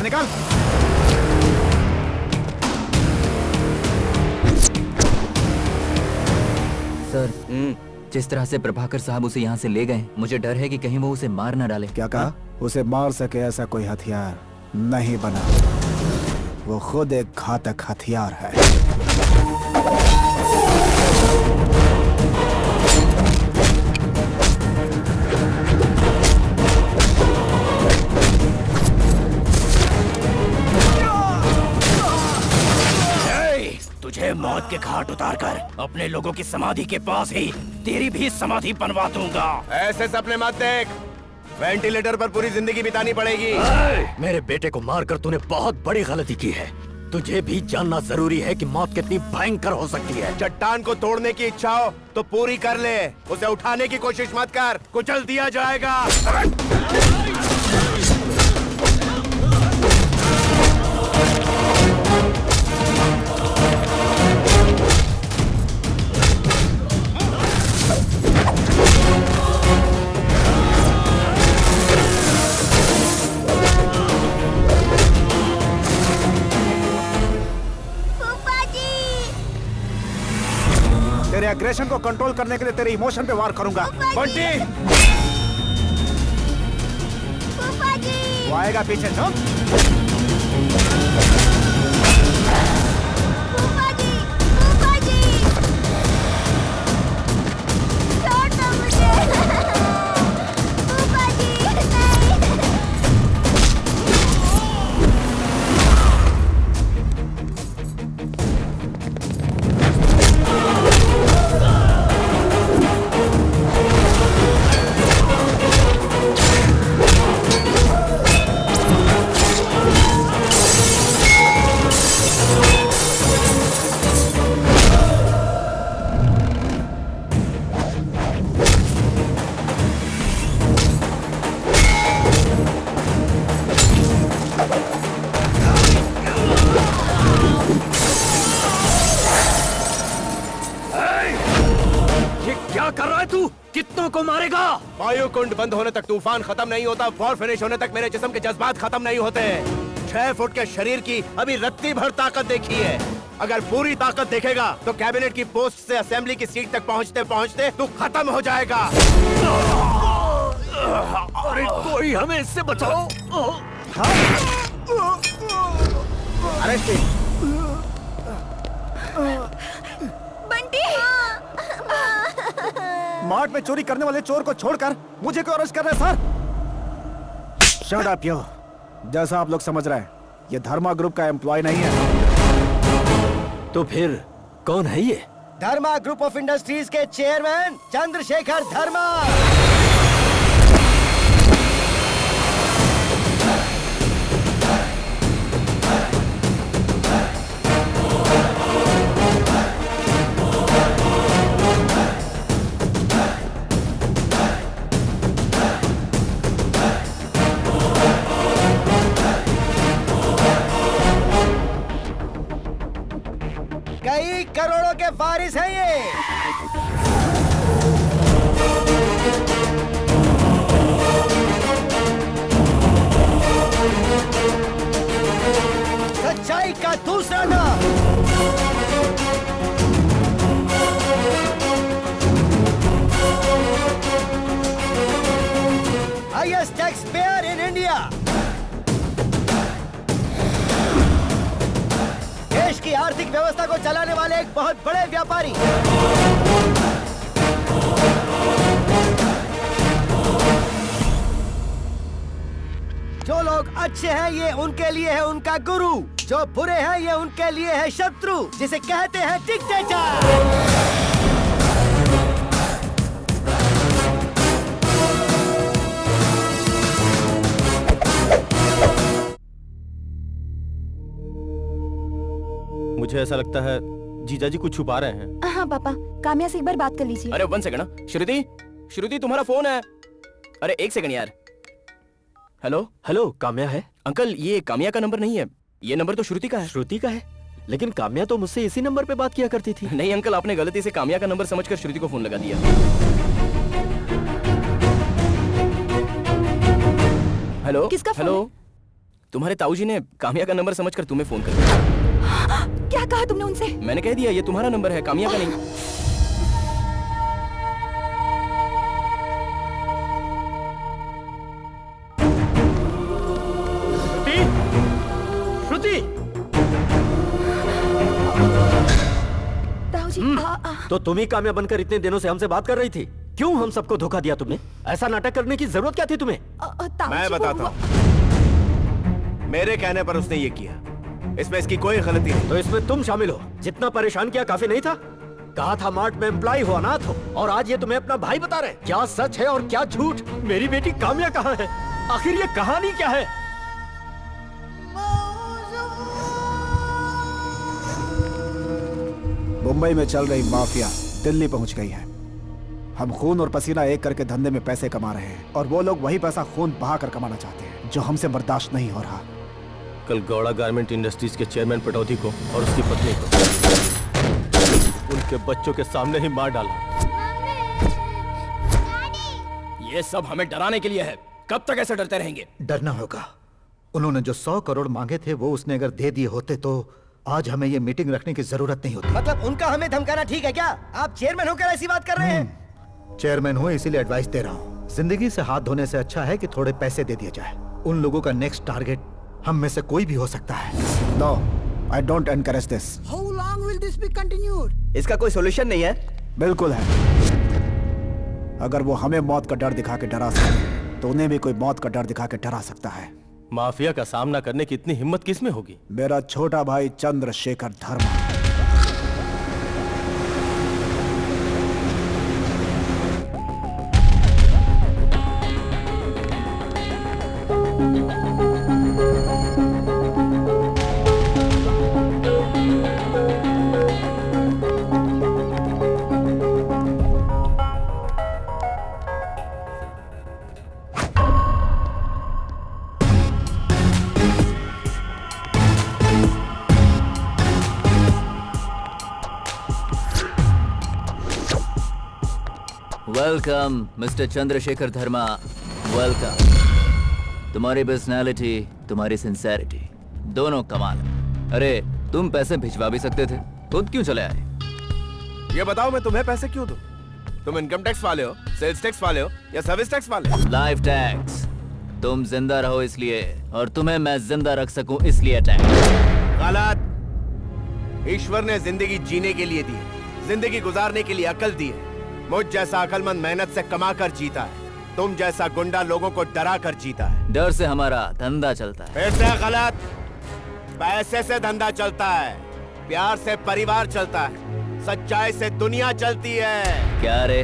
बाहर निकाल। सर, जिस तरह से प्रभाकर साहब उसे यहाँ से ले गए, मुझे डर है कि कहीं वो उसे मार न डाले। क्या कहा? उसे मार सके ऐसा कोई हथियार नहीं बना। वो खुद एक घातक हथियार है। तुझे मौत के घाट उतारकर अपने लोगों की समाधि के पास ही तेरी भी समाधि बनवा दूंगा। ऐसे सपने मत देख, वेंटिलेटर पर पूरी जिंदगी बितानी पड़ेगी। मेरे बेटे को मारकर तूने बहुत बड़ी गलती की है। तुझे भी जानना जरूरी है कि मौत कितनी भयंकर हो सकती है। चट्टान को तोड़ने की इच्छा हो तो पूरी कर ले, उसे उठाने की कोशिश मत कर, कुचल दिया जाएगा। तेरे एग्रेशन को कंट्रोल करने के लिए तेरे इमोशन पे वार करूंगा। बंटी! वो आएगा पीछे, चुप। वायु कुंड बंद होने तक तूफान खत्म नहीं होता, वॉर फिनिश होने तक मेरे जिस्म के जज्बात खत्म नहीं होते। 6 फुट के शरीर की अभी रत्ती भर ताकत देखी है। अगर पूरी ताकत देखेगा तो कैबिनेट की पोस्ट से असेंबली की सीट तक पहुंचते पहुंचते तू खत्म हो जाएगा। अरे कोई हमें इससे बचाओ। अरे बंटी! मार्ट में चोरी करने वाले चोर को छोड़कर मुझे क्यों अरेस्ट कर रहे हैं, सर? शट अप यो। जैसा आप लोग समझ रहे हैं, ये धर्मा ग्रुप का एम्प्लॉय नहीं है। तो फिर कौन है ये? धर्मा ग्रुप ऑफ इंडस्ट्रीज के चेयरमैन चंद्रशेखर धर्मा। कई करोड़ों के वारिस हैं ये। सच्चाई का दूसरा नाम। Highest tax payer in India. देश की आर्थिक व्यवस्था को चलाने वाले एक बहुत बड़े व्यापारी। जो लोग अच्छे हैं ये उनके लिए है उनका गुरु, जो बुरे हैं ये उनके लिए है शत्रु, जिसे कहते हैं डिक्टेटर। मुझे ऐसा लगता है जीजा जी कुछ छुपा रहे हैं। हाँ पापा, काम्या से एक बार बात कर लीजिए। अरे 1 सेकंड। श्रुति, श्रुति तुम्हारा फोन है। अरे 1 सेकंड यार। हेलो हेलो, काम्या है? अंकल, ये काम्या का नंबर नहीं है, ये नंबर तो श्रुति का है। श्रुति का है? लेकिन काम्या तो मुझसे इसी नंबर पे बात किया करती थी। नहीं अंकल, आपने गलती से काम्या का नंबर समझकर श्रुति को फोन लगा दिया। हेलो, किसका फोन हेलो है? तुम्हारे ताऊजी ने कामिया का नंबर समझकर तुम्हें फोन कर दिया। क्या कहा तुमने उनसे? मैंने कह दिया ये तुम्हारा नंबर है, कामिया का नहीं। श्रुति, ताऊजी तो तुम ही कामया बनकर इतने दिनों से हमसे बात कर रही थी। क्यों हम सबको धोखा दिया तुमने? ऐसा नाटक करने की जरूरत क्या थी तुम्हें? ताऊजी मैं वो- बताता हूँ। मेरे कहने पर उसने ये किया, इसमें इसकी कोई गलती नहीं। तो इसमें तुम शामिल हो। जितना परेशान किया काफी नहीं था? कहा था मार्ट में एम्प्लॉय हो, अनाथ हो, और आज ये तुम्हें अपना भाई बता रहे। क्या सच है और क्या झूठ? मेरी बेटी कामया कहाँ है? आखिर ये कहानी क्या है? मुंबई में चल रही माफिया दिल्ली पहुंच गई है। हम खून और पसीना एक करके धंधे में पैसे कमा रहे हैं और वो लोग वही पैसा खून बहाकर कमाना चाहते हैं, जो हमसे बर्दाश्त नहीं हो रहा। कल गौड़ा गारमेंट इंडस्ट्रीज के चेयरमैन पटौदी को और उसकी पत्नी को उनके बच्चों के सामने ही मार डाला। ये सब हमें डराने के लिए है। कब तक ऐसे डरते रहेंगे? डरना होगा। उन्होंने जो 100 करोड़ मांगे थे वो उसने अगर दे दिए होते तो आज हमें ये मीटिंग रखने की जरूरत नहीं होती। मतलब उनका हमें धमकाना ठीक है क्या? आप चेयरमैन होकर ऐसी बात कर रहे हैं? चेयरमैन हूँ इसीलिए एडवाइस दे रहा हूँ। जिंदगी से हाथ धोने से अच्छा है कि थोड़े पैसे दे दिए जाए। उन लोगों का नेक्स्ट टारगेट हम में से कोई भी हो सकता है। No, I don't encourage this. इसका कोई सॉल्यूशन नहीं है? बिल्कुल है। अगर वो हमें मौत का डर दिखा के डरा सकते तो उन्हें भी कोई मौत का डर दिखा के डरा सकता है। माफिया का सामना करने की इतनी हिम्मत किस में होगी? मेरा छोटा भाई चंद्रशेखर धर्मा। वेलकम मिस्टर चंद्रशेखर धर्मा, वेलकम। तुम्हारी पर्सनालिटी, तुम्हारी सिंसेरिटी दोनों कमाल है। अरे तुम पैसे भिजवा भी सकते थे, खुद क्यों चले आए? ये बताओ मैं तुम्हें पैसे क्यों दूं? तुम इनकम टैक्स वाले हो, सेल्स टैक्स वाले हो या सर्विस टैक्स वाले? Life tax. तुम जिंदा रहो इसलिए, और तुम्हें मैं जिंदा रख सकूं इसलिए टैक्स। गलत। ईश्वर ने जिंदगी जीने के लिए दी है, जिंदगी गुजारने के लिए अकल दी है। मुझ जैसा अकलमंद मेहनत से कमा कर जीता है, तुम जैसा गुंडा लोगों को डरा कर जीता है। डर से हमारा धंधा चलता है। फिर से गलत। पैसे से धंधा चलता है, प्यार से परिवार चलता है, सच्चाई से दुनिया चलती है। क्या रे,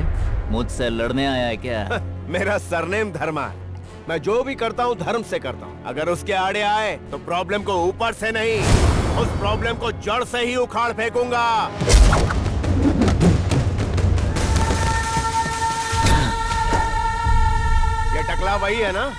मुझसे लड़ने आया है क्या? मेरा सरनेम धर्मा है। मैं जो भी करता हूँ धर्म से करता हूँ। अगर उसके आड़े आए तो प्रॉब्लम को ऊपर से नहीं, उस प्रॉब्लम को जड़ से ही उखाड़ फेंकूंगा। ये टकला वही है ना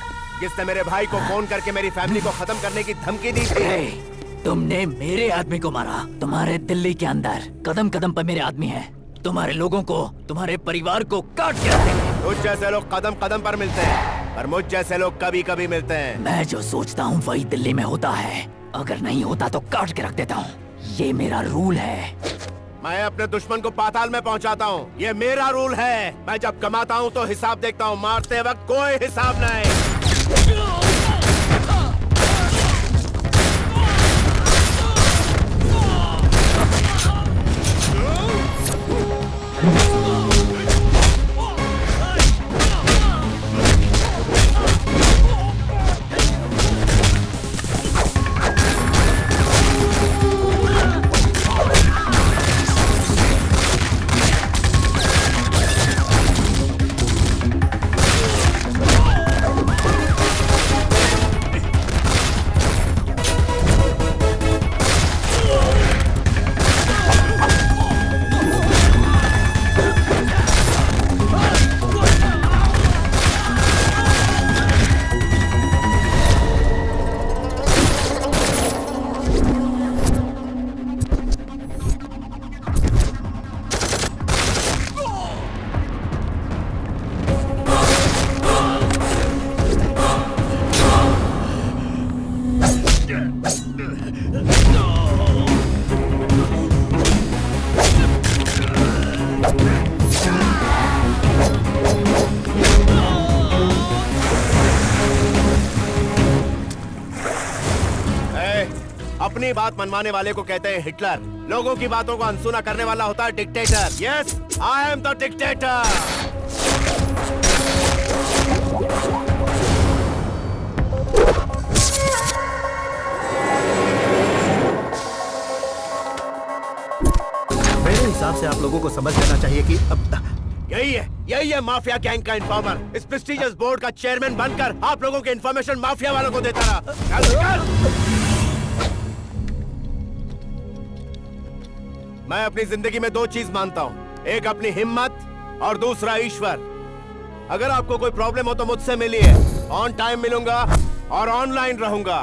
जिसने मेरे भाई को फोन करके मेरी फैमिली को खत्म करने की धमकी दी थी? तुमने मेरे आदमी को मारा। तुम्हारे दिल्ली के अंदर कदम कदम पर मेरे आदमी हैं। तुम्हारे लोगों को, तुम्हारे परिवार को काट के रख देंगे। मुझ जैसे लोग कदम कदम पर मिलते हैं, पर मुझ जैसे लोग कभी कभी मिलते हैं। मैं जो सोचता हूँ वही दिल्ली में होता है। अगर नहीं होता तो काट के रख देता हूँ। ये मेरा रूल है। मैं अपने दुश्मन को पाताल में पहुंचाता हूँ, ये मेरा रूल है। मैं जब कमाता हूँ तो हिसाब देखता हूँ, मारते वक्त कोई हिसाब नहीं। अपनी बात मनवाने वाले को कहते हैं हिटलर। लोगों की बातों को अनसुना करने वाला होता है dictator. Yes, I am the dictator. मेरे हिसाब से आप लोगों को समझ लेना चाहिए कि अब यही है माफिया गैंग का इन्फॉर्मर। इस प्रेस्टिजियस बोर्ड का चेयरमैन बनकर आप लोगों के इन्फॉर्मेशन माफिया वालों को देता रहा। चल, चल। मैं अपनी जिंदगी में 2 चीज मानता हूँ, एक अपनी हिम्मत और दूसरा ईश्वर। अगर आपको कोई प्रॉब्लम हो तो मुझसे मिलिए, ऑन टाइम मिलूंगा और ऑनलाइन रहूंगा।